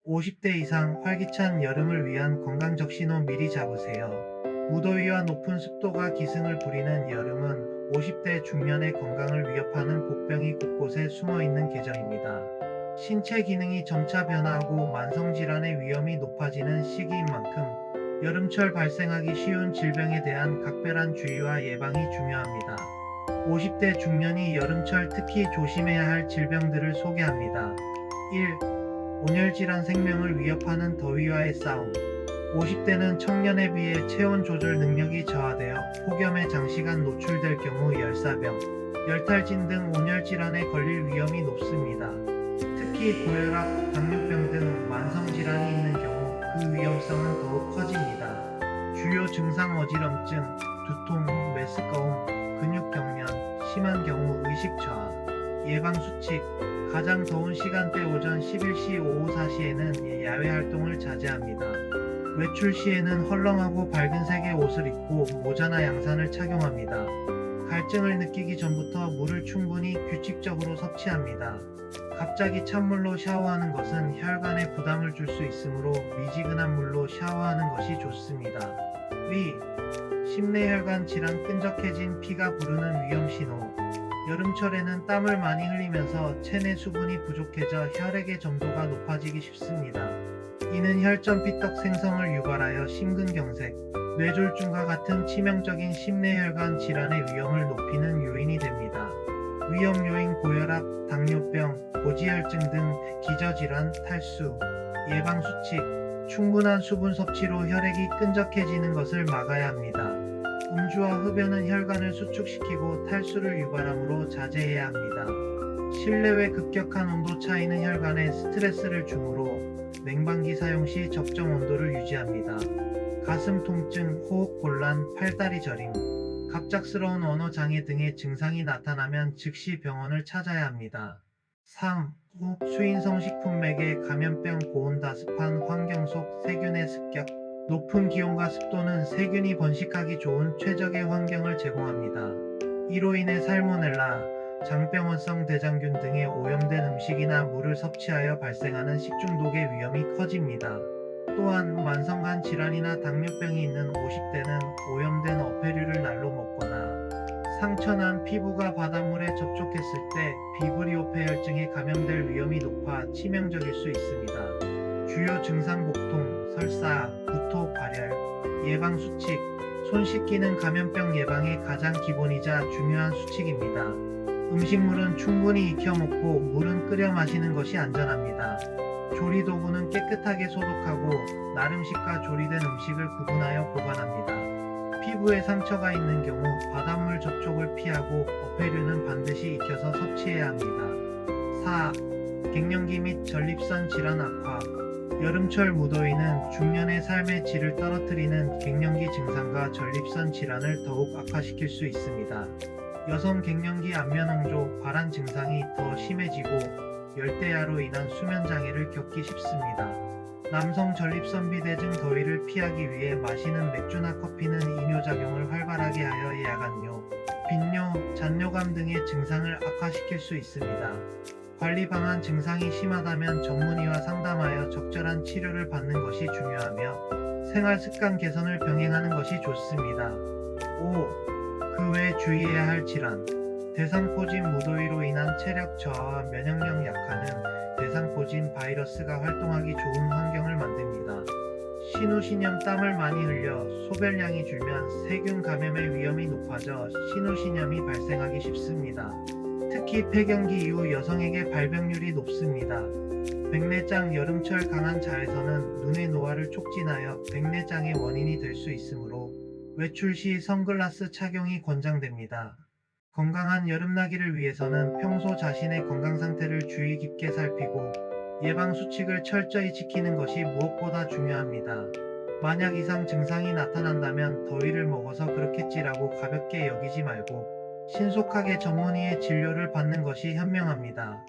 50대 이상 활기찬 여름을 위한 건강적 신호 미리 잡으세요. 무더위와 높은 습도가 기승을 부리는 여름은 50대 중년의 건강을 위협하는 복병이 곳곳에 숨어있는 계절입니다. 신체 기능이 점차 변화하고 만성질환의 위험이 높아지는 시기인 만큼 여름철 발생하기 쉬운 질병에 대한 각별한 주의와 예방이 중요합니다. 50대 중년이 여름철 특히 조심해야 할 질병들을 소개합니다. 1. 온열질환 생명을 위협하는 더위와의 싸움. 50대는 청년에 비해 체온 조절 능력이 저하되어 폭염에 장시간 노출될 경우 열사병, 열탈진 등 온열질환에 걸릴 위험이 높습니다. 특히 고혈압, 당뇨병 등 만성질환이 있는 경우 그 위험성은 더욱 커집니다. 주요 증상 어지럼증, 두통, 메스꺼움, 근육경련, 심한 경우 의식저하, 예방수칙, 가장 더운 시간대 오전 11시 오후 4시에는 야외 활동을 자제합니다. 외출 시에는 헐렁하고 밝은 색의 옷을 입고 모자나 양산을 착용합니다. 갈증을 느끼기 전부터 물을 충분히 규칙적으로 섭취합니다. 갑자기 찬물로 샤워하는 것은 혈관에 부담을 줄 수 있으므로 미지근한 물로 샤워하는 것이 좋습니다. 위, 심내혈관 질환 끈적해진 피가 부르는 위험신호. 여름철에는 땀을 많이 흘리면서 체내 수분이 부족해져 혈액의 점도가 높아지기 쉽습니다. 이는 혈전 피떡 생성을 유발하여 심근경색, 뇌졸중과 같은 치명적인 심내혈관 질환의 위험을 높이는 요인이 됩니다. 위험 요인 고혈압, 당뇨병, 고지혈증 등 기저질환, 탈수, 예방수칙, 충분한 수분 섭취로 혈액이 끈적해지는 것을 막아야 합니다. 음주와 흡연은 혈관을 수축시키고 탈수를 유발하므로 자제해야 합니다. 실내외 급격한 온도 차이는 혈관에 스트레스를 주므로 냉방기 사용 시 적정 온도를 유지합니다. 가슴 통증, 호흡 곤란, 팔다리 저림, 갑작스러운 언어 장애 등의 증상이 나타나면 즉시 병원을 찾아야 합니다. 3. 수인성 식품맥의 감염병 고온다습한 환경 속 세균의 습격. 높은 기온과 습도는 세균이 번식하기 좋은 최적의 환경을 제공합니다. 이로 인해 살모넬라, 장병원성 대장균 등의 오염된 음식이나 물을 섭취하여 발생하는 식중독의 위험이 커집니다. 또한 만성간 질환이나 당뇨병이 있는 50대는 오염된 어패류를 날로 먹거나 상처난 피부가 바닷물에 접촉했을 때 비브리오페혈증에 감염될 위험이 높아 치명적일 수 있습니다. 주요 증상 복통, 설사, 구토, 발열, 예방수칙, 손 씻기는 감염병 예방의 가장 기본이자 중요한 수칙입니다. 음식물은 충분히 익혀 먹고 물은 끓여 마시는 것이 안전합니다. 조리도구는 깨끗하게 소독하고 날음식과 조리된 음식을 구분하여 보관합니다. 피부에 상처가 있는 경우 바닷물 접촉을 피하고 어패류는 반드시 익혀서 섭취해야 합니다. 4. 갱년기 및 전립선 질환 악화. 여름철 무더위는 중년의 삶의 질을 떨어뜨리는 갱년기 증상과 전립선 질환을 더욱 악화시킬 수 있습니다. 여성 갱년기 안면홍조, 발한 증상이 더 심해지고 열대야로 인한 수면장애를 겪기 쉽습니다. 남성 전립선 비대증 더위를 피하기 위해 마시는 맥주나 커피는 이뇨작용을 활발하게 하여 야간뇨, 빈뇨, 잔뇨감 등의 증상을 악화시킬 수 있습니다. 관리 방안 증상이 심하다면 전문의와 상담하여 적절한 치료를 받는 것이 중요하며 생활 습관 개선을 병행하는 것이 좋습니다. 5. 그 외 주의해야 할 질환. 대상포진 무더위로 인한 체력 저하와 면역력 약화는 대상포진 바이러스가 활동하기 좋은 환경을 만듭니다. 신우신염 땀을 많이 흘려 소변량이 줄면 세균 감염의 위험이 높아져 신우신염이 발생하기 쉽습니다. 특히 폐경기 이후 여성에게 발병률이 높습니다. 백내장 여름철 강한 자외선은 눈의 노화를 촉진하여 백내장의 원인이 될 수 있으므로 외출 시 선글라스 착용이 권장됩니다. 건강한 여름나기를 위해서는 평소 자신의 건강 상태를 주의 깊게 살피고 예방 수칙을 철저히 지키는 것이 무엇보다 중요합니다. 만약 이상 증상이 나타난다면 더위를 먹어서 그렇겠지라고 가볍게 여기지 말고 신속하게 전문의의 진료를 받는 것이 현명합니다.